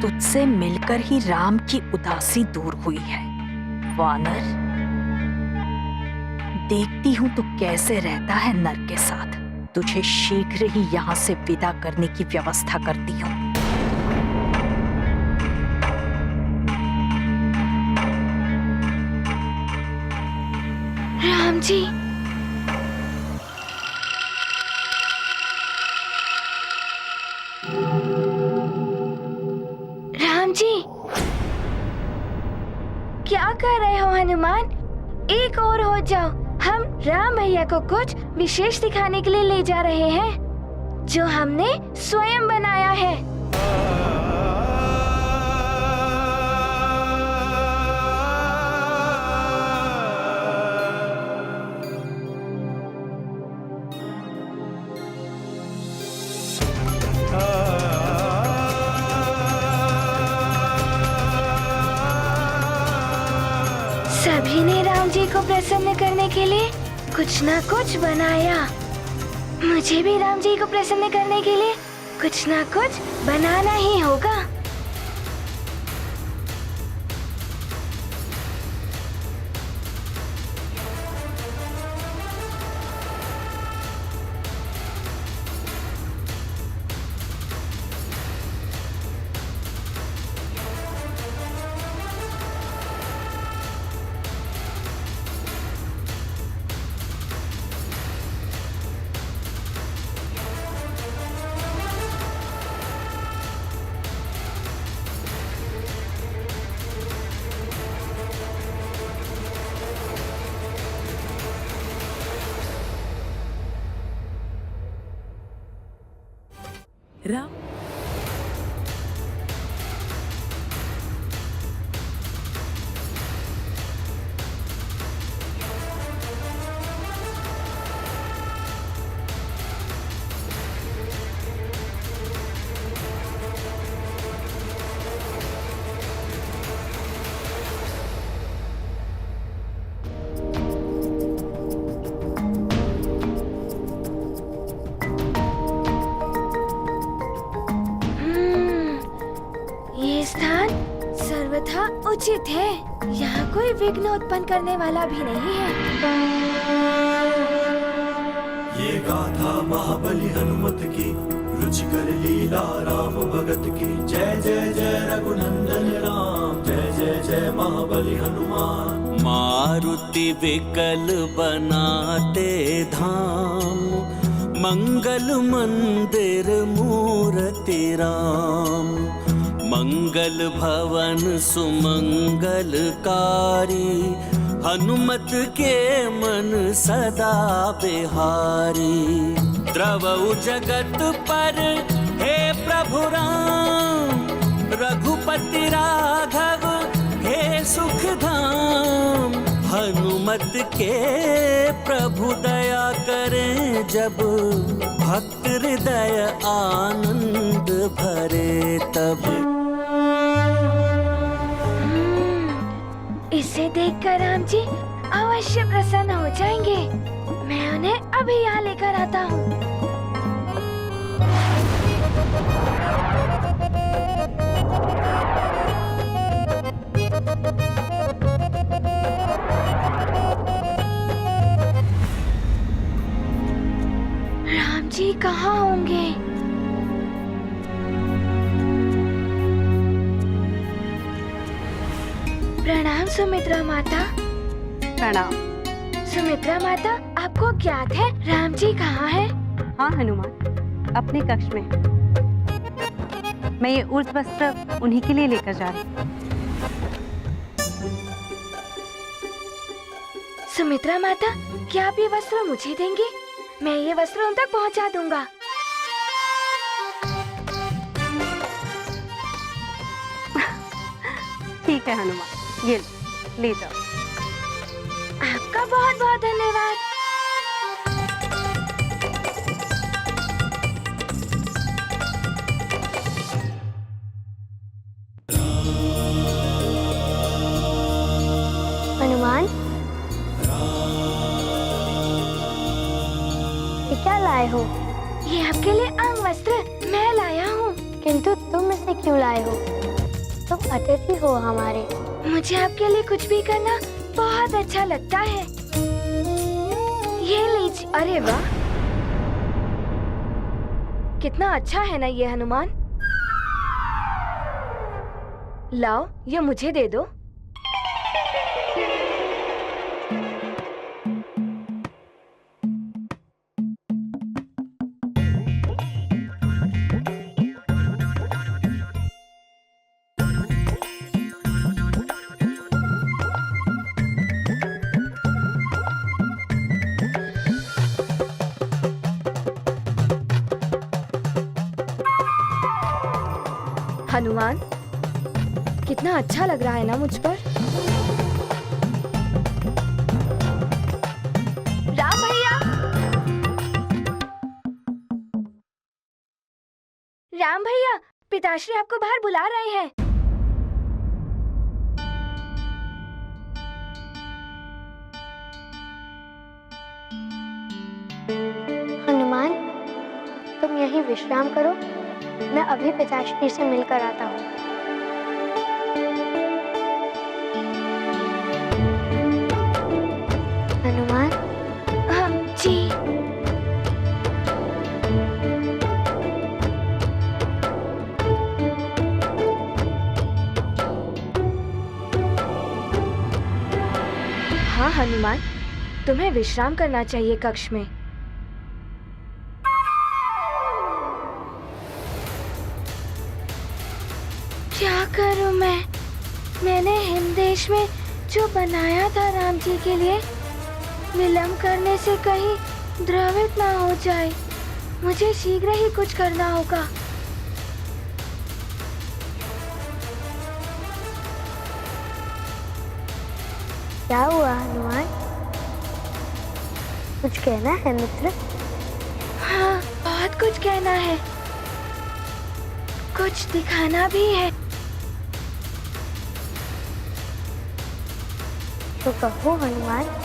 तुझसे मिलकर ही राम की उदासी दूर हुई है। वानर, देखती हूँ तू कैसे रहता है नर के साथ। तुझे शीघ्र ही यहाँ से विदा करने की व्यवस्था करती हूँ। राम जी, राम जी, क्या कर रहे हो हनुमान? एक और हो जाओ। हम राम भैया को कुछ विशेष दिखाने के लिए ले जा रहे हैं, जो हमने स्वयं बनाया है। सभी ने राम जी को प्रसन्न करने के लिए कुछ न कुछ बनाया। मुझे भी राम जी को प्रसन्न करने के लिए कुछ न कुछ बनाना ही होगा। राम, ये स्थान सर्वथा उचित है। यहाँ कोई विघ्न उत्पन्न करने वाला भी नहीं है। ये गाथा महाबली हनुमत की, रुचिकर लीला राम भगत की। जय जय जय रघुनंदन राम, जय जय जय महाबली हनुमान। मारुति विकल बनाते धाम, मंगल मंदिर मूर्ति राम। मंगल भवन सुमंगलकारी, हनुमत के मन सदा बिहारी। द्रवउ जगत पर हे प्रभु राम, रघुपति राघव हे सुख धाम। हनुमत के प्रभु दया करें, जब भक्त हृदय आनंद भरे तब। इसे देखकर राम जी अवश्य प्रसन्न हो जाएंगे। मैं उन्हें अभी यहाँ लेकर आता हूँ। राम जी कहाँ होंगे? प्रणाम सुमित्रा माता। प्रणाम। सुमित्रा माता, आपको ज्ञात है राम जी कहाँ हैं? हाँ हनुमान, अपने कक्ष में। मैं ये उर्स वस्त्र उन्हीं के लिए लेकर जा रही हूँ। सुमित्रा माता, क्या आप ये वस्त्र मुझे देंगे? मैं ये वस्त्र उन तक पहुँचा दूंगा। ठीक है हनुमान, ये ले जाओ। आपका बहुत बहुत धन्यवाद। हनुमान, ये क्या लाए हो? ये आपके लिए अंग वस्त्र मैं लाया हूँ। किंतु तुम इसे क्यों लाए हो? तुम अतिथि हो हमारे। मुझे आपके लिए कुछ भी करना बहुत अच्छा लगता है। ये लीजिए। अरे वाह, कितना अच्छा है ना ये हनुमान। लाओ, ये मुझे दे दो। हनुमान, कितना अच्छा लग रहा है ना मुझ पर। राम भैया, राम भैया, पिताश्री आपको बाहर बुला रहे हैं। हनुमान, तुम यहीं विश्राम करो, मैं अभी पिताश्री से मिलकर आता हूँ। हनुमान। हाँ जी। हाँ हनुमान, तुम्हें विश्राम करना चाहिए कक्ष में। क्या करूं मैं? मैंने हिमदेश में जो बनाया था राम जी के लिए, विलंब करने से कहीं द्रवित ना हो जाए। मुझे शीघ्र ही कुछ करना होगा। क्या हुआ हनुमान? कुछ कहना है मित्र? हाँ, बहुत कुछ कहना है, कुछ दिखाना भी है। तो कहो हनुमान।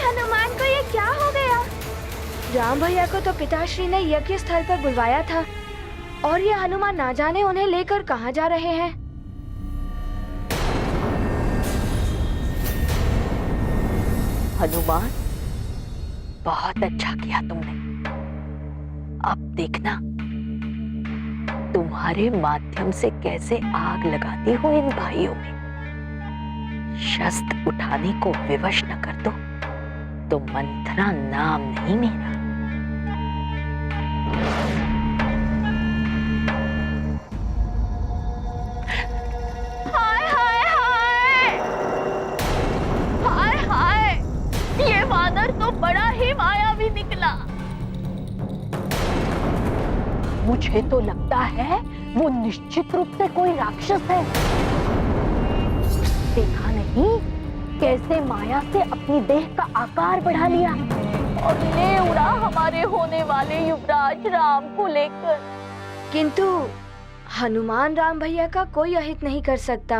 हनुमान को ये क्या हो गया? राम भैया को तो पिताश्री ने यज्ञ स्थल पर बुलवाया था, और ये हनुमान ना जाने उन्हें लेकर कहाँ जा रहे हैं। हनुमान, बहुत अच्छा किया तुमने। अब देखना, तुम्हारे माध्यम से कैसे आग लगाती हूँ इन भाइयों में। शस्त्र उठाने को विवश न कर दो तो मंथरा नाम नहीं मेरा। हाय हाय हाय हाय हाय, ये वानर तो बड़ा ही मायावी निकला। मुझे तो लगता है वो निश्चित रूप से कोई राक्षस है। देखा नहीं कैसे माया से अपनी देह का आकार बढ़ा लिया और ले उड़ा हमारे होने वाले युवराज राम को लेकर। किंतु हनुमान राम भैया का कोई अहित नहीं कर सकता।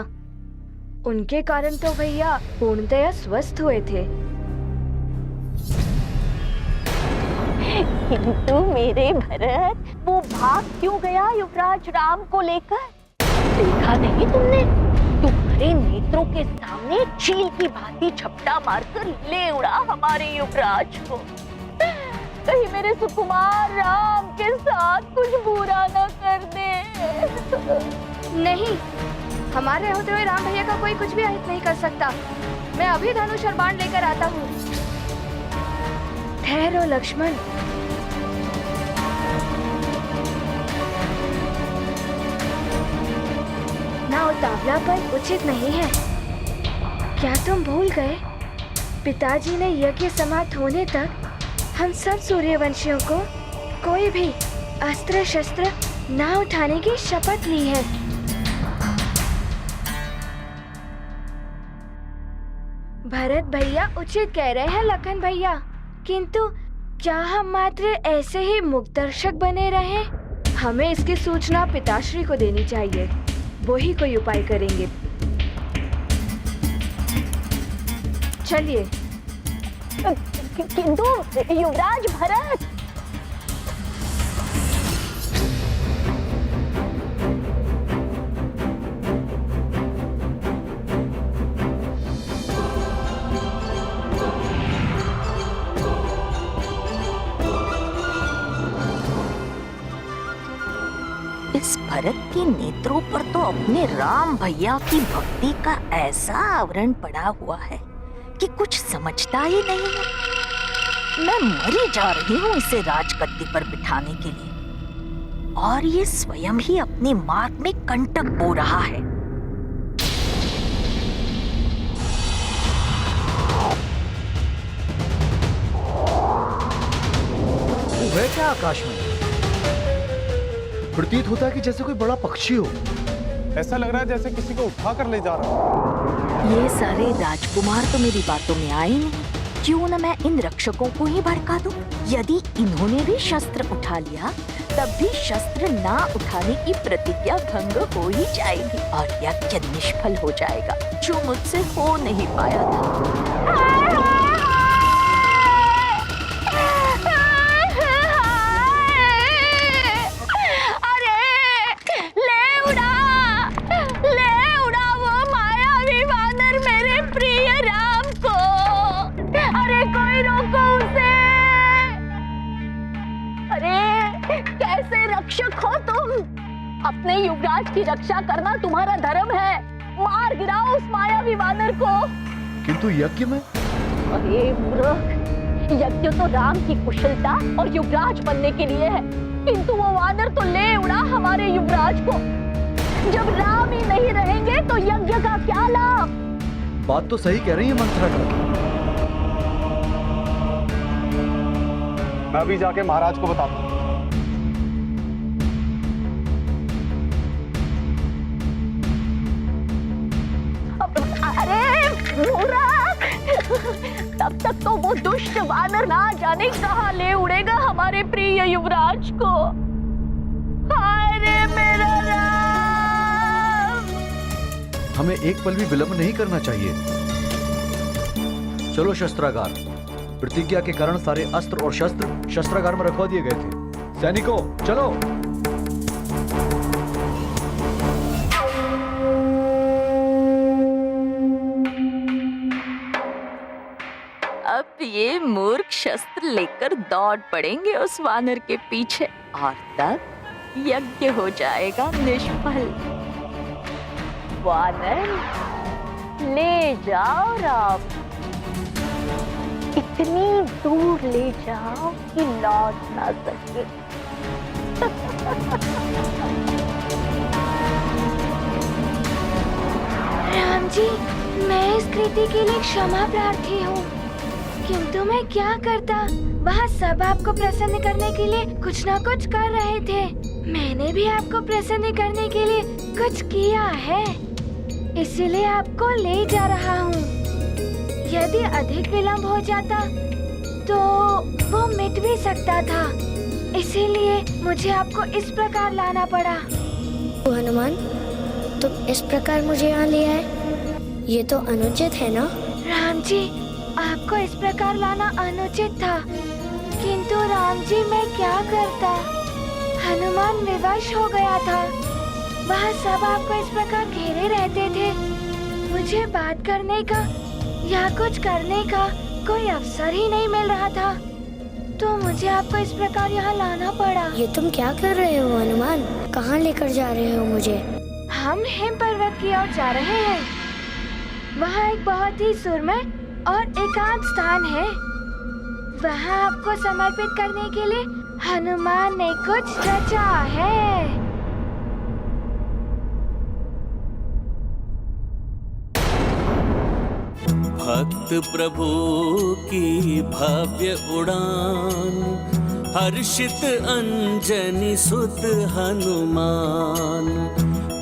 उनके कारण तो भैया पूर्णतया स्वस्थ हुए थे। किंतु मेरे भरत, वो भाग क्यों गया युवराज राम को लेकर? देखा नहीं तुमने? तुम्हारे नेत्रों के सामने चील की भांति झपटा मारकर ले उड़ा हमारे युवराज को। कहीं मेरे सुकुमार राम के साथ कुछ बुरा न कर दे। नहीं, हमारे होते हुए राम भैया का कोई कुछ भी अहित नहीं कर सकता। मैं अभी धनुष और बाण लेकर आता हूँ। ठहरो लक्ष्मण। ना उतावलापन उचित नहीं है। क्या तुम भूल गए? पिताजी ने यज्ञ समाप्त होने तक हम सब सूर्यवंशियों को कोई भी अस्त्र शस्त्र ना उठाने की शपथ ली है। भरत भैया उचित कह रहे हैं लखन भैया, किंतु क्या हम मात्र ऐसे ही मुक्तदर्शक बने रहें? हमें इसकी सूचना पिताश्री को देनी चाहिए। वो ही कोई उपाय करेंगे। चलिए। किंतु युवराज भरत, इस भरत के नेत्रों पर तो अपने राम भैया की भक्ति का ऐसा आवरण पड़ा हुआ है कि कुछ समझता ही नहीं है। मैं मरी जा रही हूँ इसे राजगद्दी पर बिठाने के लिए, और ये स्वयं ही अपने मार्ग में कंटक बो रहा है। वो है क्या आकाश में? प्रतीत होता है कि जैसे कोई बड़ा पक्षी हो। ऐसा लग रहा है जैसे किसी को उठा कर ले जा रहा है। ये सारे राजकुमार तो मेरी बातों में आए नहीं। क्यों न मैं इन रक्षकों को ही भड़का दूं? यदि इन्होंने भी शस्त्र उठा लिया तब भी शस्त्र ना उठाने की प्रतिज्ञा भंग हो ही जाएगी और यज्ञ निष्फल हो जाएगा, जो मुझसे हो नहीं पाया था। अपने युवराज की रक्षा करना तुम्हारा धर्म है। मार गिराओ उस मायावी वानर को। किंतु यज्ञ में? अरे मूर्ख, यज्ञ तो राम की कुशलता और युवराज बनने के लिए है, किंतु वो वानर तो ले उड़ा हमारे युवराज को। जब राम ही नहीं रहेंगे तो यज्ञ का क्या लाभ? बात तो सही कह रही है मंथरा का। मैं अभी जाके महाराज को बताता हूँ। तब तक तो वो दुष्ट वानर ना जाने कहां ले उड़ेगा हमारे प्रिय युवराज को। हाय रे मेरा राम! हमें एक पल भी विलंब नहीं करना चाहिए। चलो शस्त्रागार। प्रतिज्ञा के कारण सारे अस्त्र और शस्त्र शस्त्रागार में रखवा दिए गए थे। सैनिकों चलो। अब ये मूर्ख शस्त्र लेकर दौड़ पड़ेंगे उस वानर के पीछे, और तब यज्ञ हो जाएगा निष्फल। वानर ले जाओ राम, इतनी दूर ले जाओ कि लौट ना सके। राम जी, मैं इस कृति के लिए क्षमा प्रार्थी हूँ, किंतु मैं क्या करता। वहाँ सब आपको प्रसन्न करने के लिए कुछ ना कुछ कर रहे थे। मैंने भी आपको प्रसन्न करने के लिए कुछ किया है, इसीलिए आपको ले जा रहा हूँ। यदि अधिक विलंब हो जाता तो वो मिट भी सकता था, इसीलिए मुझे आपको इस प्रकार लाना पड़ा। तो हनुमान, तुम इस प्रकार मुझे यहाँ ले आए, ये तो अनुचित है ना? राम जी, आपको इस प्रकार लाना अनुचित था, किंतु राम जी मैं क्या करता। हनुमान विवश हो गया था। वह सब आपको इस प्रकार घेरे रहते थे। मुझे बात करने का या कुछ करने का कोई अवसर ही नहीं मिल रहा था, तो मुझे आपको इस प्रकार यहाँ लाना पड़ा। ये तुम क्या कर रहे हो हनुमान? कहाँ लेकर जा रहे हो मुझे? हम हिम पर्वत की ओर जा रहे हैं। वहाँ एक बहुत ही सुरम्य और एकांत स्थान है। वहाँ आपको समर्पित करने के लिए हनुमान ने कुछ रचा है। भक्त प्रभु की भव्य उड़ान, हर्षित अंजनी सुत हनुमान।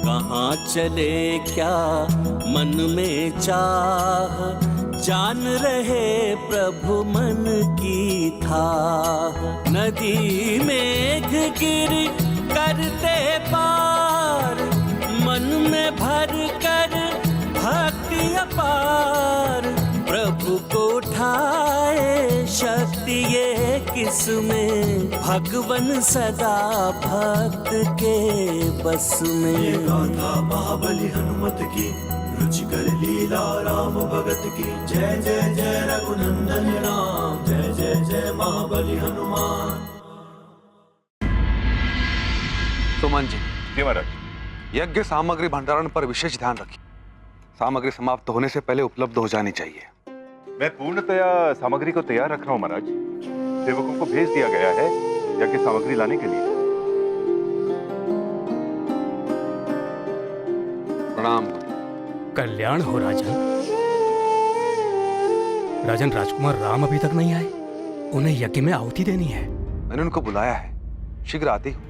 कहाँ चले क्या मन में चाह, जान रहे प्रभु मन की थाह। नदी मेघ गिर करते पार, मन में भर कर भक्ति अपार। प्रभु को उठाए शक्ति ये किसमें, भगवन सदा भक्त के बस में। ये गाथा महाबली हनुमत की, रुचिकर लीला राम भगत की। जय जय जय रघुनंदन राम, जय जय जय महाबली हनुमान। सुमन जी। जी महाराज। यज्ञ सामग्री भंडारण पर विशेष ध्यान रखिए। सामग्री समाप्त होने से पहले उपलब्ध हो जानी चाहिए। मैं पूर्णतया सामग्री को तैयार रख रहा हूँ महाराज। सेवकों को भेज दिया गया है यज्ञ सामग्री लाने के लिए। प्रणाम। कल्याण हो राजन। राजन, राजकुमार राम अभी तक नहीं आए। उन्हें यज्ञ में आहुति देनी है। मैंने उनको बुलाया है, शीघ्र आती हूँ।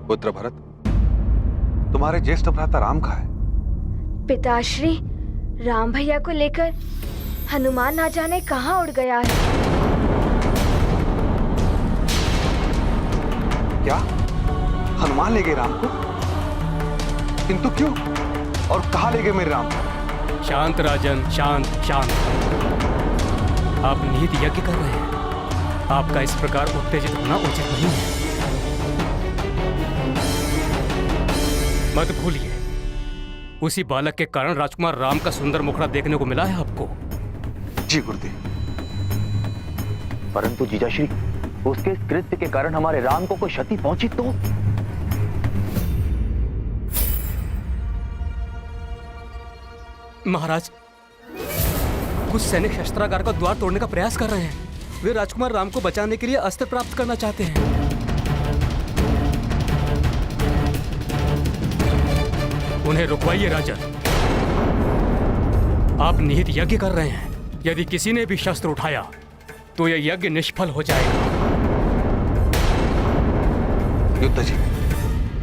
पुत्र भरत, तुम्हारे ज्येष्ठ भ्राता राम कहाँ है? पिताश्री, राम भैया को लेकर हनुमान ना जाने कहाँ उड़ गया है। क्या हनुमान ले गए राम को? किंतु क्यों और कहाँ ले गए मेरे राम को? शांत राजन, शांत शांत। आप निहित यज्ञ कर रहे हैं। आपका इस प्रकार उत्तेजित होना उचित नहीं है। मत भूलिए, उसी बालक के कारण राजकुमार राम का सुंदर मुखड़ा देखने को मिला है आपको। जी गुरुदेव। परंतु जीजाश्री, उसके इस कृत्य के कारण हमारे राम को कोई क्षति पहुंची तो? महाराज, कुछ सैनिक शस्त्रागार का द्वार तोड़ने का प्रयास कर रहे हैं। वे राजकुमार राम को बचाने के लिए अस्त्र प्राप्त करना चाहते हैं। उन्हें रुकवाइए राजन। आप निहित यज्ञ कर रहे हैं। यदि किसी ने भी शस्त्र उठाया तो यह यज्ञ निष्फल हो जाएगा। युद्ध जी,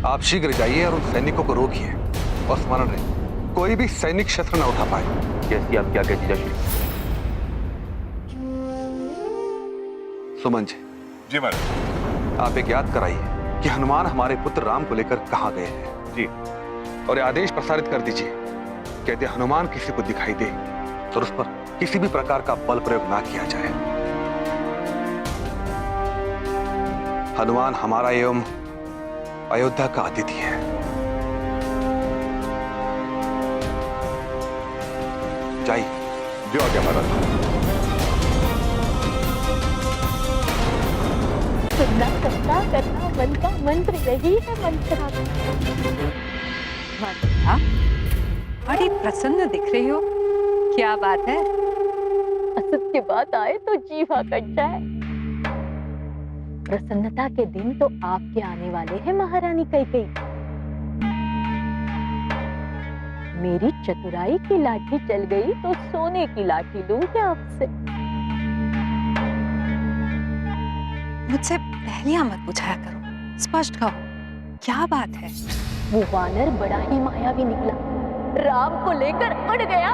आप शीघ्र जाइए और उन सैनिकों को रोकिए और स्मरण रहे, कोई भी सैनिक शस्त्र न उठा पाए। जैसी आप क्या कहती जीजाश्री। सुमन जी। जी महाराज। आप एक याद कराइए कि हनुमान हमारे पुत्र राम को लेकर कहाँ गए हैं। जी। और ये आदेश प्रसारित कर दीजिए, कहते हनुमान किसी को दिखाई दे तो उस पर किसी भी प्रकार का बल प्रयोग ना किया जाए। हनुमान हमारा एवं अयोध्या का अतिथि है। जाइए। जो आज्ञा महाराज। न करना करना मन का मंत्र यही है मंत्रा। मंत्रा, बड़ी प्रसन्न दिख रही हो, क्या बात है? असत के बाद आए तो जीवा कट जाए। प्रसन्नता के दिन तो आपके आने वाले हैं महारानी कैकेयी। मेरी चतुराई की लाठी चल गई तो सोने की लाठी लूंगी आपसे। मुझसे पहलियां मत पूछाया करो, स्पष्ट कहो, क्या बात है? वो वानर बड़ा ही मायावी निकला, राम को लेकर उड़ गया।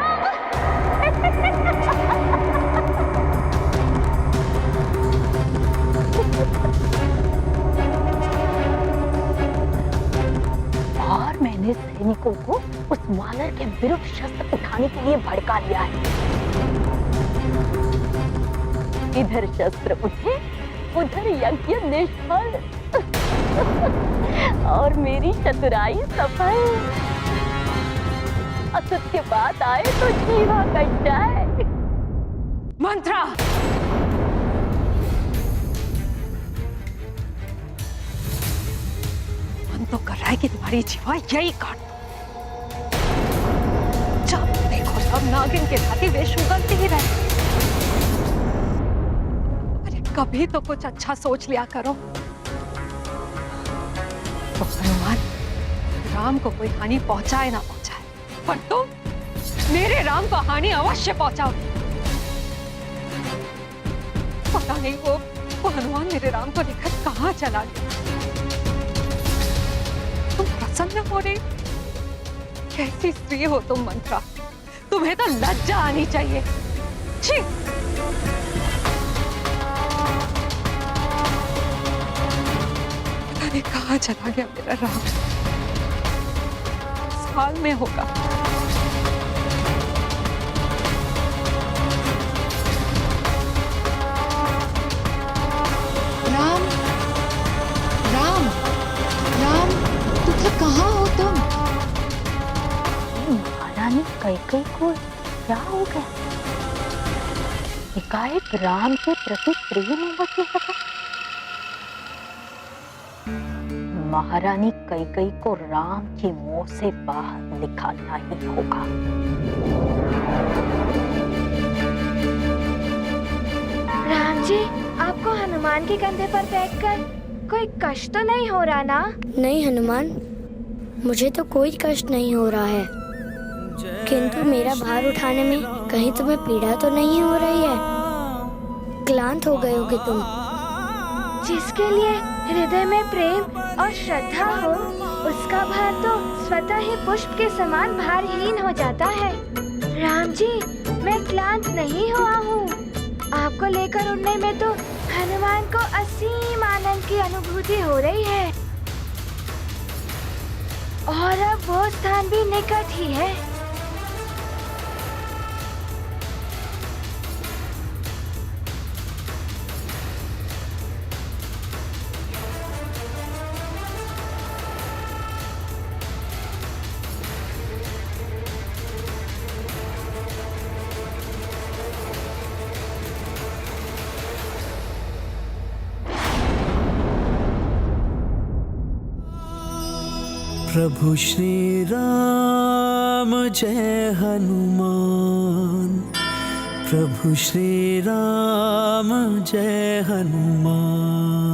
और मैंने सैनिकों को उस वानर के विरुद्ध शस्त्र उठाने के लिए भड़का लिया है। इधर शस्त्र उठे, उधर यज्ञ निष्फल। और मेरी चतुराई सफल। असत के बाद आए तो जीवा कट जाए। मंत्रा, मन तो कर रहा है कि तुम्हारी जीवा यही काट दो। जब देखो सब नागिन के भांति वेश उगलते ही रहे। अरे कभी तो कुछ अच्छा सोच लिया करो। तो हनुमान, राम को कोई हानि पहुंचाए ना पहुंचाए, पर तुम मेरे राम को हानि अवश्य पहुंचाओगे। पता नहीं वो हनुमान मेरे राम को लेकर कहां चला गया। तुम प्रसन्न हो रही? कैसी स्त्री हो तुम मंत्रा, तुम्हें तो लज्जा आनी चाहिए। छी! पता नहीं कहां चला गया मेरा राम। साल में होगा। राम, राम, राम, तुम कहाँ हो तुम? महारानी कैकेयी को क्या हो गया? एकाएक राम के प्रति प्रेम उमड़ने लगा। महारानी कैकेयी को राम की मोह से बाहर निकालना ही होगा। राम जी, आपको हनुमान के कंधे पर बैठकर कोई कष्ट तो नहीं हो रहा ना? नहीं हनुमान, मुझे तो कोई कष्ट नहीं हो रहा है, किंतु मेरा भार उठाने में कहीं तुम्हें पीड़ा तो नहीं हो रही है? क्लांत हो गए होगे तुम। जिसके लिए हृदय में प्रेम और श्रद्धा हो, उसका भार तो स्वतः ही पुष्प के समान भारहीन हो जाता है। राम जी, मैं क्लांत नहीं हुआ हूँ। आपको लेकर उड़ने में तो हनुमान को असीम आनंद की अनुभूति हो रही है। और अब वो स्थान भी निकट ही है। प्रभु श्री राम जय हनुमान, प्रभु श्री राम जय हनुमान।